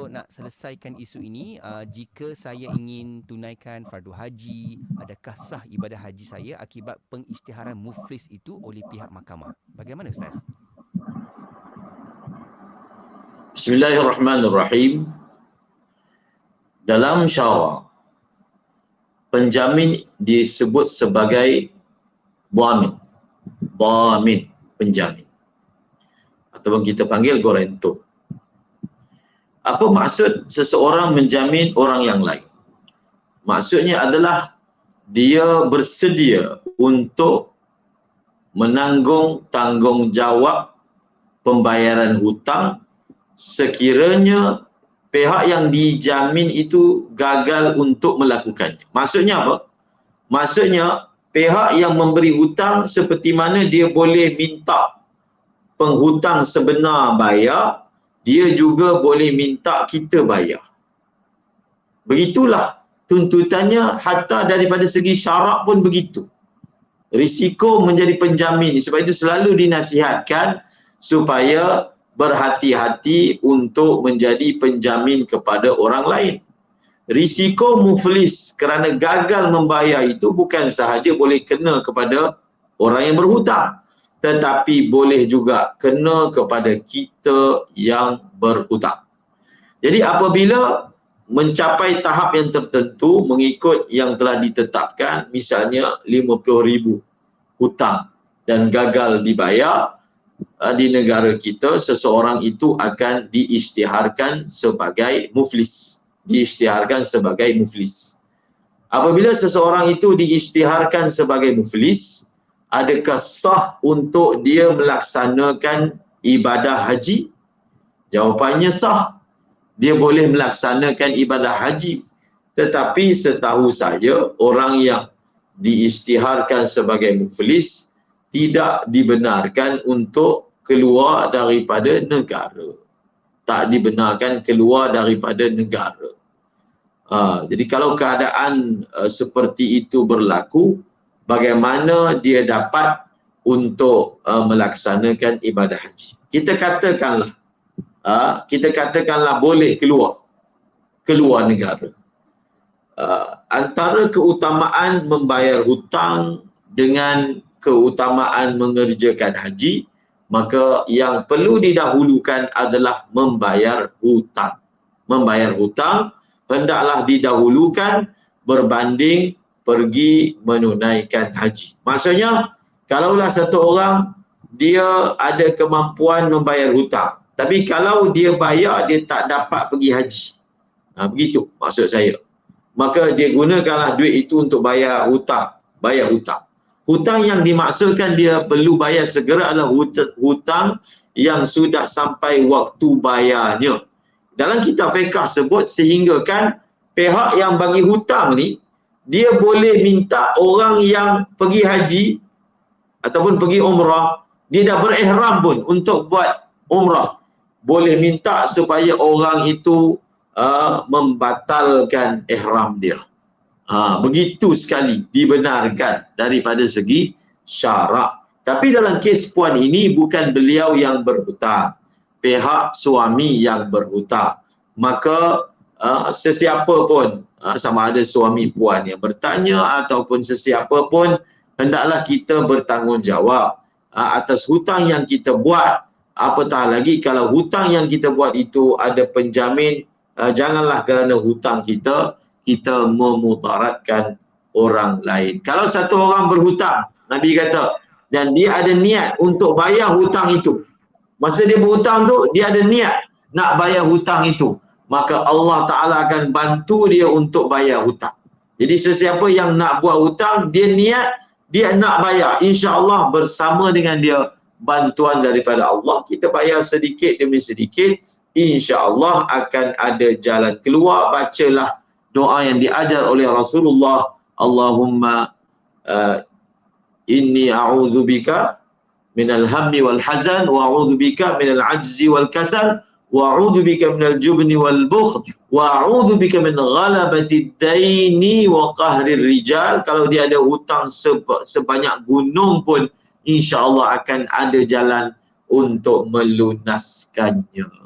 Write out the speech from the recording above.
nak selesaikan isu ini, jika saya ingin tunaikan fardu haji, adakah sah ibadah haji saya akibat pengisytiharan muflis itu oleh pihak mahkamah? Bagaimana Ustaz? Bismillahirrahmanirrahim. Dalam syara, penjamin disebut sebagai dhamin. Dhamin, penjamin. Ataupun kita panggil guarantor. Apa maksud seseorang menjamin orang yang lain? Maksudnya adalah dia bersedia untuk menanggung tanggungjawab pembayaran hutang sekiranya pihak yang dijamin itu gagal untuk melakukannya. Maksudnya apa? Maksudnya pihak yang memberi hutang seperti mana dia boleh minta penghutang sebenar bayar, dia juga boleh minta kita bayar. Begitulah tuntutannya, hatta daripada segi syarak pun begitu. Risiko menjadi penjamin, sebab itu selalu dinasihatkan supaya berhati-hati untuk menjadi penjamin kepada orang lain. Risiko muflis kerana gagal membayar itu bukan sahaja boleh kena kepada orang yang berhutang, tetapi boleh juga kena kepada kita yang berhutang. Jadi apabila mencapai tahap yang tertentu mengikut yang telah ditetapkan, misalnya 50,000 hutang dan gagal dibayar, di negara kita seseorang itu akan diisytiharkan sebagai muflis. Diisytiharkan sebagai muflis. Apabila seseorang itu diisytiharkan sebagai muflis, adakah sah untuk dia melaksanakan ibadah haji? Jawapannya sah. Dia boleh melaksanakan ibadah haji. Tetapi setahu saya, orang yang diisytiharkan sebagai muflis tidak dibenarkan untuk keluar daripada negara. Tak dibenarkan keluar daripada negara. Jadi kalau keadaan seperti itu berlaku, bagaimana dia dapat untuk melaksanakan ibadah haji? Kita katakanlah boleh keluar negara. Antara keutamaan membayar hutang dengan keutamaan mengerjakan haji, maka yang perlu didahulukan adalah membayar hutang. Membayar hutang hendaklah didahulukan berbanding pergi menunaikan haji. Maksudnya, kalaulah satu orang dia ada kemampuan membayar hutang, tapi kalau dia bayar, dia tak dapat pergi haji. Begitu maksud saya. Maka dia gunakanlah duit itu untuk bayar hutang. Bayar hutang. Hutang yang dimaksudkan dia perlu bayar segera adalah hutang yang sudah sampai waktu bayarnya. Dalam kitab fiqh sebut sehingga kan pihak yang bagi hutang ni, dia boleh minta orang yang pergi haji ataupun pergi umrah, dia dah berihram pun untuk buat umrah, boleh minta supaya orang itu membatalkan ihram dia. Begitu sekali dibenarkan daripada segi syarak. Tapi dalam kes puan ini bukan beliau yang berhutang, pihak suami yang berhutang. Maka sesiapa pun, sama ada suami puan yang bertanya ataupun sesiapa pun, hendaklah kita bertanggungjawab atas hutang yang kita buat. Apatah lagi kalau hutang yang kita buat itu ada penjamin, janganlah kerana hutang kita memutaratkan orang lain. Kalau satu orang berhutang, Nabi kata, dan dia ada niat untuk bayar hutang itu, masa dia berhutang tu, dia ada niat nak bayar hutang itu, maka Allah Ta'ala akan bantu dia untuk bayar hutang. Jadi sesiapa yang nak buat hutang, dia niat, dia nak bayar, insya-Allah bersama dengan dia bantuan daripada Allah, kita bayar sedikit demi sedikit, insya-Allah akan ada jalan keluar. Bacalah doa yang diajar oleh Rasulullah, Allahumma inni a'udzubika minal hammi wal hazan wa a'udzubika minal ajzi wal kasal wa a'udzubika minal jubni wal bukhl wa a'udzubika min ghalabati daini wa qahrir rijal. Kalau dia ada hutang sebanyak gunung pun, insya-Allah akan ada jalan untuk melunaskannya.